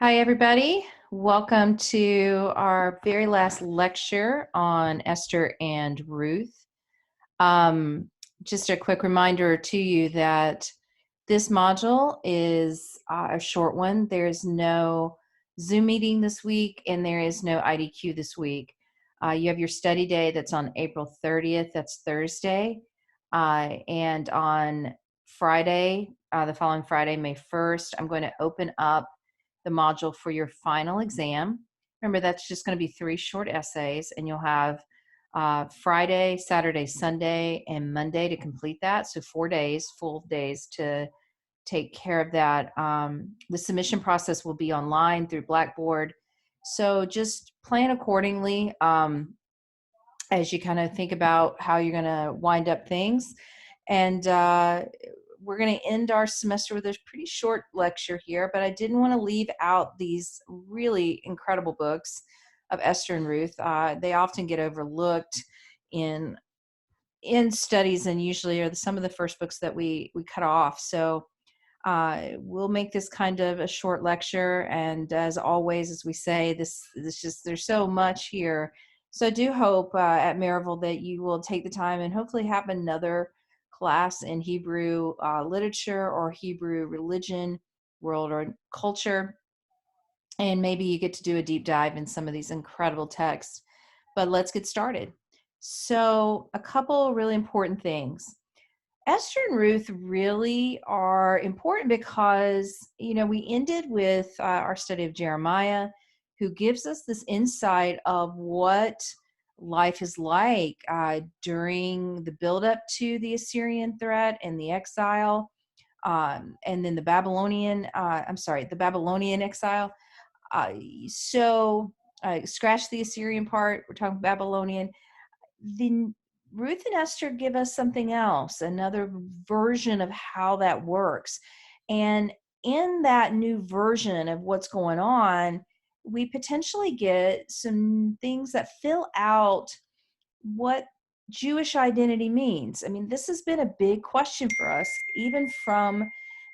Hi, everybody. Welcome to our very last lecture on Esther and Ruth. Um, just a quick reminder to you that this module is a short one. There's no Zoom meeting this week, and there is no IDQ this week. You have your study day that's on April 30th, that's Thursday. And on Friday, the following Friday, May 1st, I'm going to open up the module for your final exam. Remember, that's just going to be 3 short essays, and you'll have Friday, Saturday, Sunday, and Monday to complete that. So 4 days, full days to take care of that. The submission process will be online through Blackboard. So just plan accordingly as you kind of think about how you're going to wind up things. And we're going to end our semester with a pretty short lecture here, but I didn't want to leave out these really incredible books of Esther and Ruth. They often get overlooked in studies, and usually are some of the first books that we cut off. So we'll make this kind of a short lecture, and as always, as we say, this just there's so much here. So I do hope at Maryville that you will take the time and hopefully have another class in Hebrew literature or Hebrew religion, world, or culture, and maybe you get to do a deep dive in some of these incredible texts. But let's get started. So a couple really important things. Esther and Ruth really are important because, we ended with our study of Jeremiah, who gives us this insight of what life is like during the buildup to the Assyrian threat and the exile, and then the Babylonian exile. So scratch the Assyrian part, we're talking Babylonian. The Ruth and Esther give us something else, another version of how that works. And in that new version of what's going on, we potentially get some things that fill out what Jewish identity means. I mean, this has been a big question for us, even from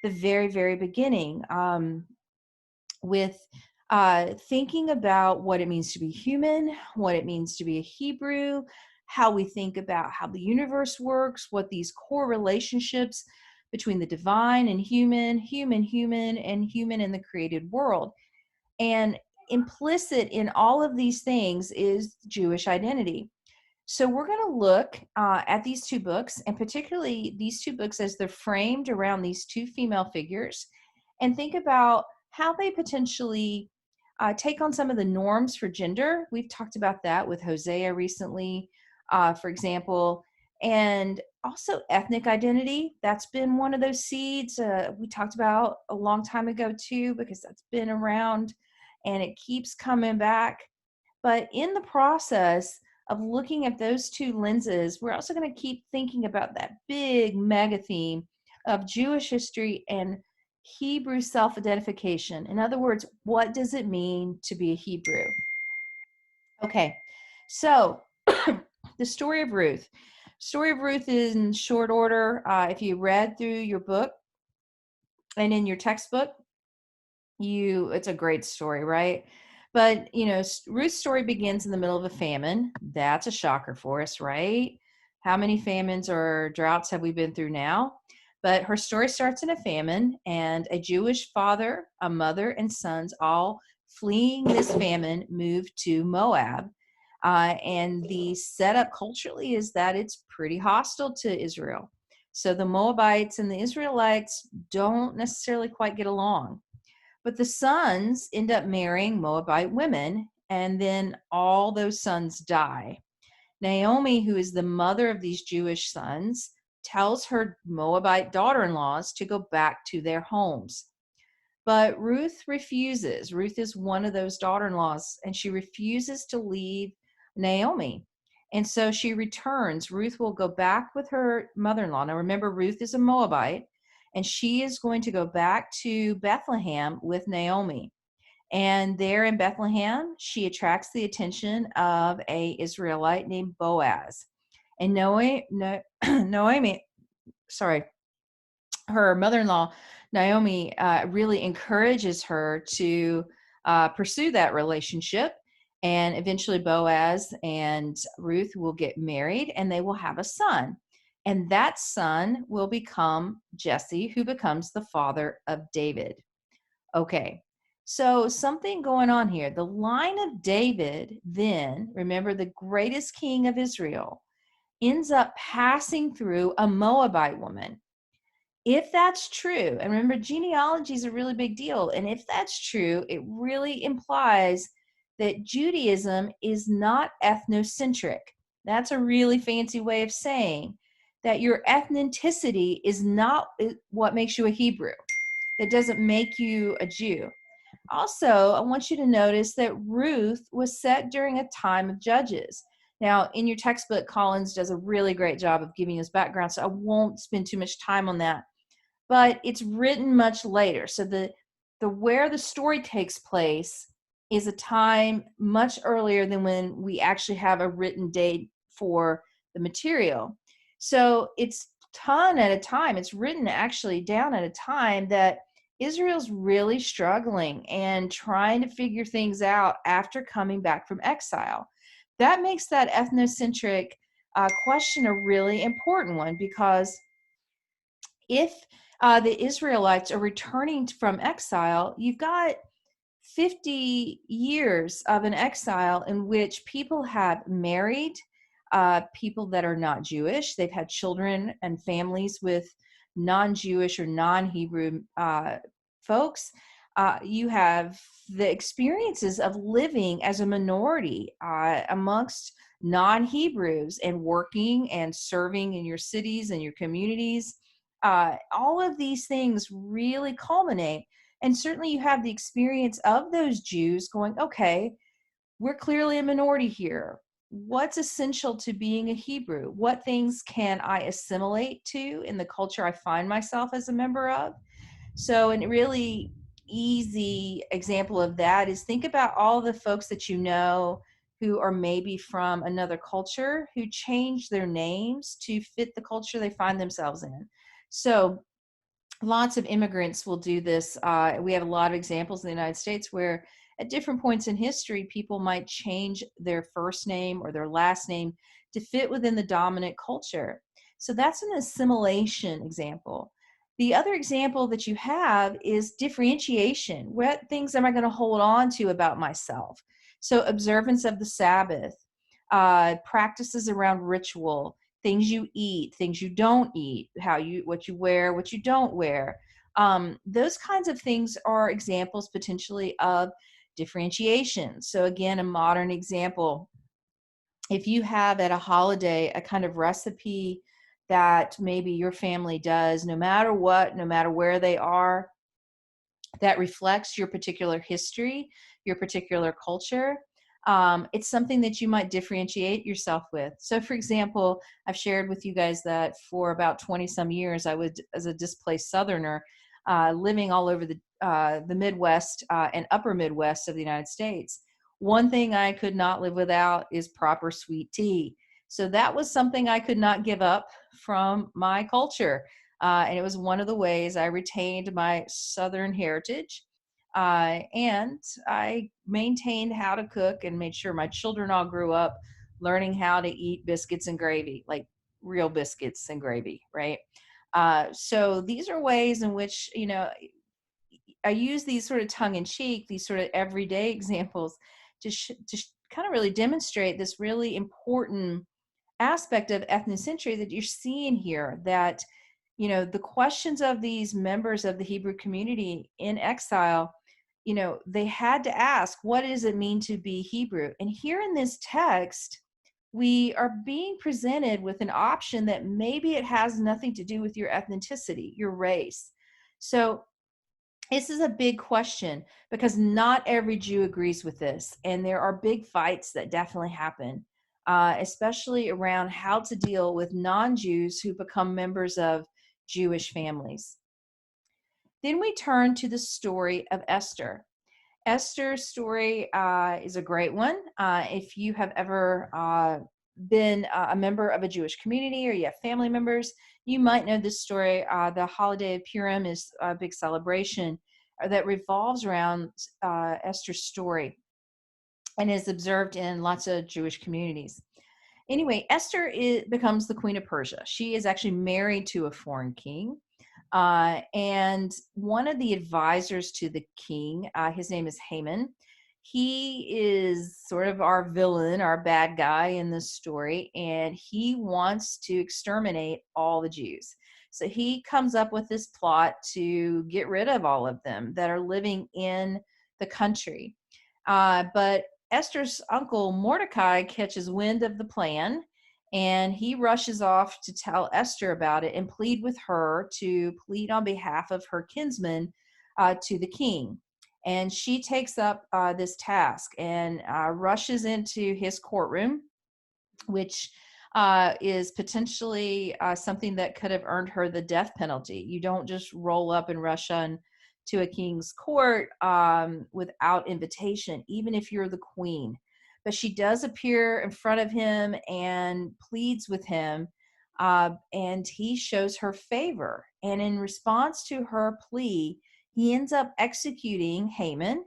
the very, very beginning, with thinking about what it means to be human, what it means to be a Hebrew, how we think about how the universe works, what these core relationships between the divine and human, and human in the created world. And implicit in all of these things is Jewish identity. So we're going to look at these two books, and particularly these two books as they're framed around these two female figures, and think about how they potentially take on some of the norms for gender. We've talked about that with Hosea recently, for example, and also ethnic identity. That's been one of those seeds we talked about a long time ago too, because that's been around and it keeps coming back. But in the process of looking at those two lenses, we're also going to keep thinking about that big mega theme of Jewish history and Hebrew self-identification. In other words, what does it mean to be a Hebrew? Okay, so the story of Ruth. Story of Ruth is in short order. If you read through your book and in your textbook, it's a great story, right? But Ruth's story begins in the middle of a famine. That's a shocker for us, right? How many famines or droughts have we been through now? But her story starts in a famine, and a Jewish father, a mother, and sons, all fleeing this famine, moved to Moab. And the setup culturally is that it's pretty hostile to Israel. So the Moabites and the Israelites don't necessarily quite get along. But the sons end up marrying Moabite women, and then all those sons die. Naomi, who is the mother of these Jewish sons, tells her Moabite daughter-in-laws to go back to their homes. But Ruth refuses. Ruth is one of those daughter-in-laws, and she refuses to leave Naomi. And so she returns. Ruth will go back with her mother-in-law. Now remember, Ruth is a Moabite, and she is going to go back to Bethlehem with Naomi. And there in Bethlehem, she attracts the attention of an Israelite named Boaz. And Naomi, her mother-in-law Naomi really encourages her to pursue that relationship. And eventually, Boaz and Ruth will get married and they will have a son. And that son will become Jesse, who becomes the father of David. Okay, so something going on here. The line of David, then, remember the greatest king of Israel, ends up passing through a Moabite woman. If that's true, and remember, genealogy is a really big deal. And if that's true, it really implies that Judaism is not ethnocentric. That's a really fancy way of saying that your ethnicity is not what makes you a Hebrew. That doesn't make you a Jew. Also, I want you to notice that Ruth was set during a time of judges. Now, in your textbook, Collins does a really great job of giving us background, so I won't spend too much time on that. But it's written much later. So the where the story takes place is a time much earlier than when we actually have a written date for the material. So it's done at a time, it's written actually down at a time that Israel's really struggling and trying to figure things out after coming back from exile. That makes that ethnocentric question a really important one, because if the Israelites are returning from exile, you've got 50 years of an exile in which people have married people that are not Jewish. They've had children and families with non-Jewish or non-Hebrew folks. You have the experiences of living as a minority amongst non-Hebrews and working and serving in your cities and your communities. All of these things really culminate. And certainly you have the experience of those Jews going, okay, we're clearly a minority here. What's essential to being a Hebrew? What things can I assimilate to in the culture I find myself as a member of? So, a really easy example of that is think about all the folks that you know who are maybe from another culture who change their names to fit the culture they find themselves in. So, lots of immigrants will do this. We have a lot of examples in the United States where at different points in history, people might change their first name or their last name to fit within the dominant culture. So that's an assimilation example. The other example that you have is differentiation. What things am I going to hold on to about myself? So observance of the Sabbath, practices around ritual, things you eat, things you don't eat, what you wear, what you don't wear. Those kinds of things are examples potentially of differentiation. So again, a modern example, if you have at a holiday a kind of recipe that maybe your family does, no matter what, no matter where they are, that reflects your particular history, your particular culture. It's something that you might differentiate yourself with. So, for example, I've shared with you guys that for about 20 some years, I was, as a displaced Southerner, living all over the Midwest and upper Midwest of the United States. One thing I could not live without is proper sweet tea. So that was something I could not give up from my culture. And it was one of the ways I retained my Southern heritage. And I maintained how to cook and made sure my children all grew up learning how to eat biscuits and gravy, like real biscuits and gravy, right? So these are ways in which, I use these sort of tongue in cheek, these sort of everyday examples to kind of really demonstrate this really important aspect of ethnocentricity that you're seeing here, that the questions of these members of the Hebrew community in exile, they had to ask, what does it mean to be Hebrew? And here in this text, we are being presented with an option that maybe it has nothing to do with your ethnicity, your race. So this is a big question because not every Jew agrees with this. And there are big fights that definitely happen, especially around how to deal with non-Jews who become members of Jewish families. Then we turn to the story of Esther. Esther's story is a great one. If you have ever been a member of a Jewish community or you have family members, you might know this story. The holiday of Purim is a big celebration that revolves around Esther's story and is observed in lots of Jewish communities. Anyway, Esther becomes the queen of Persia. She is actually married to a foreign king. And one of the advisors to the king, his name is Haman. He is sort of our villain, our bad guy in this story, and he wants to exterminate all the Jews. So he comes up with this plot to get rid of all of them that are living in the country. But Esther's uncle Mordecai catches wind of the plan, and he rushes off to tell Esther about it and plead with her to plead on behalf of her kinsman to the king. And she takes up this task and rushes into his courtroom, which is potentially something that could have earned her the death penalty. You don't just roll up and rush on to a king's court without invitation, even if you're the queen. But she does appear in front of him and pleads with him, and he shows her favor. And in response to her plea, he ends up executing Haman.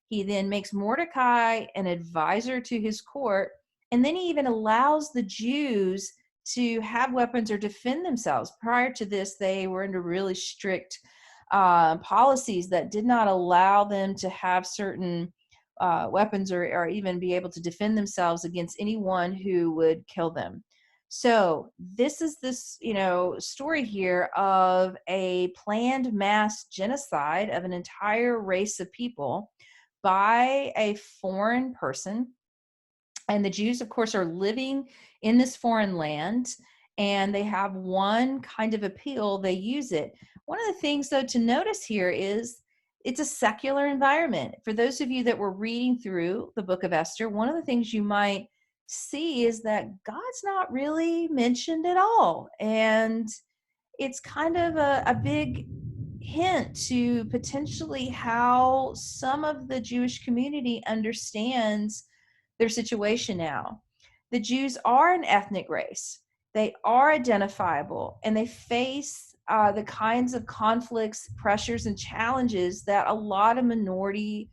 He then makes Mordecai an advisor to his court, and then he even allows the Jews to have weapons or defend themselves. Prior to this, they were under really strict policies that did not allow them to have certain weapons or even be able to defend themselves against anyone who would kill them. So this is this, story here of a planned mass genocide of an entire race of people by a foreign person. And the Jews, of course, are living in this foreign land, and they have one kind of appeal. They use it. One of the things, though, to notice here is it's a secular environment. For those of you that were reading through the book of Esther, one of the things you might see is that God's not really mentioned at all. And it's kind of a big hint to potentially how some of the Jewish community understands their situation now. The Jews are an ethnic race. They are identifiable, and they face the kinds of conflicts, pressures, and challenges that a lot of minority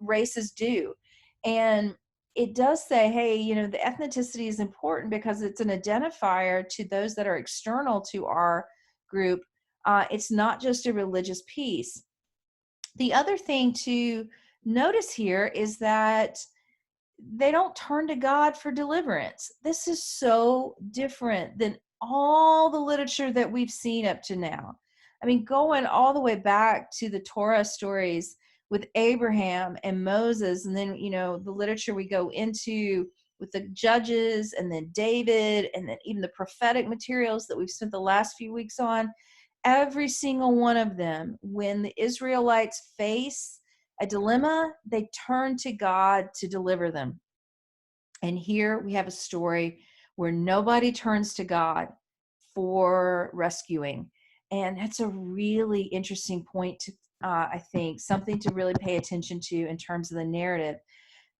races do. And it does say, hey, the ethnicity is important because it's an identifier to those that are external to our group. It's not just a religious piece. The other thing to notice here is that they don't turn to God for deliverance. This is so different than all the literature that we've seen up to now. I mean, going all the way back to the Torah stories with Abraham and Moses, and then, the literature we go into with the judges and then David, and then even the prophetic materials that we've spent the last few weeks on, every single one of them, when the Israelites face a dilemma, they turn to God to deliver them. And here we have a story where nobody turns to God for rescuing. And that's a really interesting point to, I think, something to really pay attention to in terms of the narrative,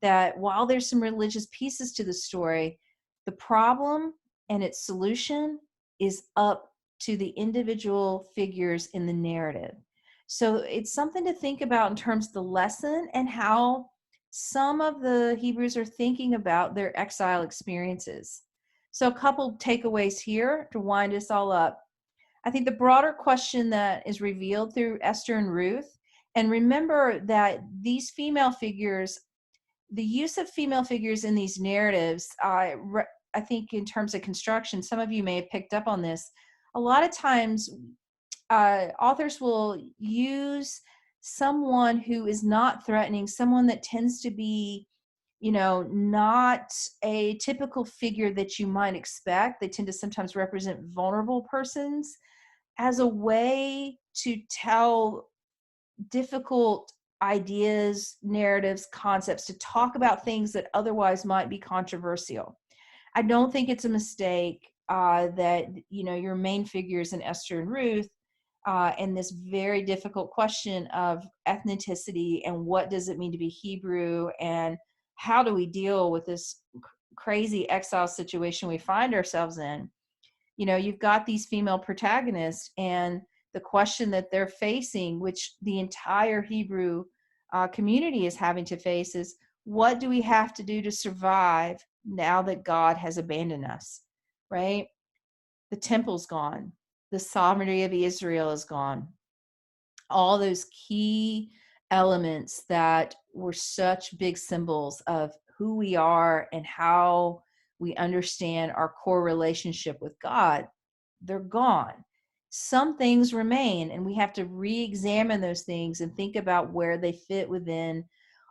that while there's some religious pieces to the story, the problem and its solution is up to the individual figures in the narrative. So it's something to think about in terms of the lesson and how some of the Hebrews are thinking about their exile experiences. So a couple takeaways here to wind us all up. I think the broader question that is revealed through Esther and Ruth, and remember that these female figures, the use of female figures in these narratives, I think in terms of construction, some of you may have picked up on this. A lot of times authors will use someone who is not threatening, someone that tends to be, not a typical figure that you might expect. They tend to sometimes represent vulnerable persons as a way to tell difficult ideas, narratives, concepts, to talk about things that otherwise might be controversial. I don't think it's a mistake that, your main figures in Esther and Ruth, and this very difficult question of ethnicity and what does it mean to be Hebrew, and how do we deal with this crazy exile situation we find ourselves in, you've got these female protagonists, and the question that they're facing, which the entire Hebrew community is having to face, is what do we have to do to survive now that God has abandoned us, right? The temple's gone. The sovereignty of Israel is gone. All those key elements that were such big symbols of who we are and how we understand our core relationship with God, they're gone. Some things remain, and we have to re-examine those things and think about where they fit within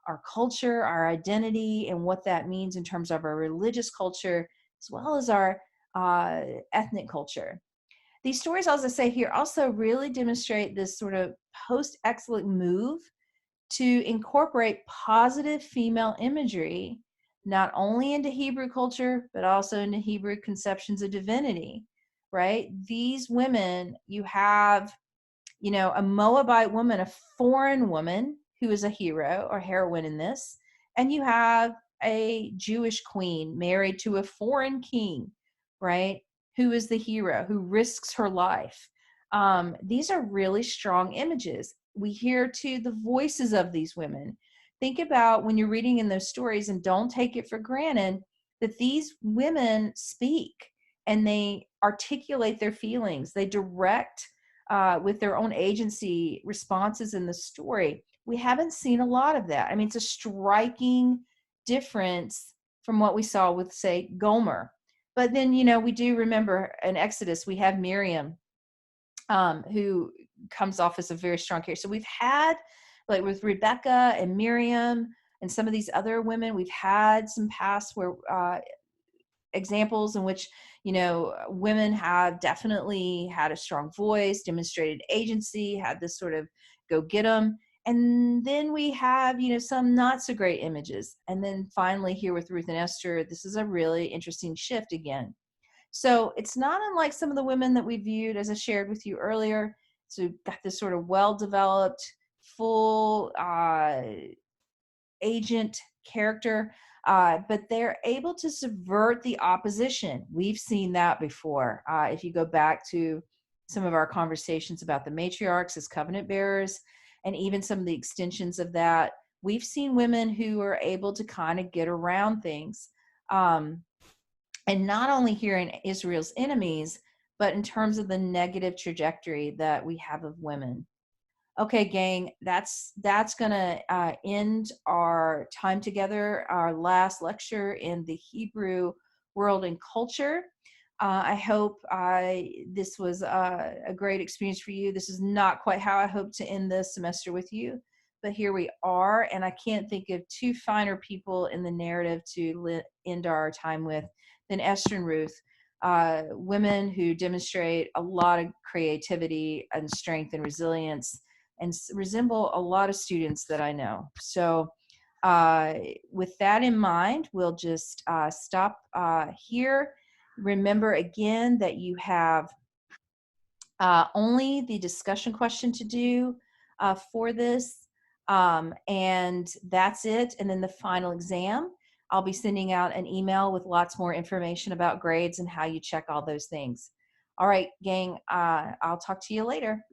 our culture, our identity, and what that means in terms of our religious culture, as well as our ethnic culture. These stories, as I say here, also really demonstrate this sort of post-exilic move to incorporate positive female imagery, not only into Hebrew culture, but also into Hebrew conceptions of divinity, right? These women, you have, a Moabite woman, a foreign woman who is a hero or heroine in this, and you have a Jewish queen married to a foreign king, right? Who is the hero, who risks her life. These are really strong images. We hear too the voices of these women. Think about when you're reading in those stories, and don't take it for granted that these women speak and they articulate their feelings. They direct with their own agency responses in the story. We haven't seen a lot of that. I mean, it's a striking difference from what we saw with, say, Gomer. But then, we do remember in Exodus, we have Miriam, who comes off as a very strong character. So we've had, like with Rebecca and Miriam and some of these other women, we've had some past where examples in which women have definitely had a strong voice, demonstrated agency, had this sort of go get 'em. And then we have some not so great images, and then finally here with Ruth and Esther, this is a really interesting shift again. So it's not unlike some of the women that we viewed, as I shared with you earlier. So got this sort of well-developed, full agent character, but they're able to subvert the opposition. We've seen that before. If you go back to some of our conversations about the matriarchs as covenant bearers, and even some of the extensions of that, we've seen women who are able to kind of get around things. And not only here in Israel's enemies, but in terms of the negative trajectory that we have of women. Okay, gang, that's gonna end our time together, our last lecture in the Hebrew world and culture. I hope this was a great experience for you. This is not quite how I hoped to end this semester with you, but here we are, and I can't think of two finer people in the narrative to end our time with than Esther and Ruth. Women who demonstrate a lot of creativity and strength and resilience, and resemble a lot of students that I know. So with that in mind, we'll just stop here. Remember again that you have only the discussion question to do for this, and that's it. And then the final exam, I'll be sending out an email with lots more information about grades and how you check all those things. All right, gang, I'll talk to you later.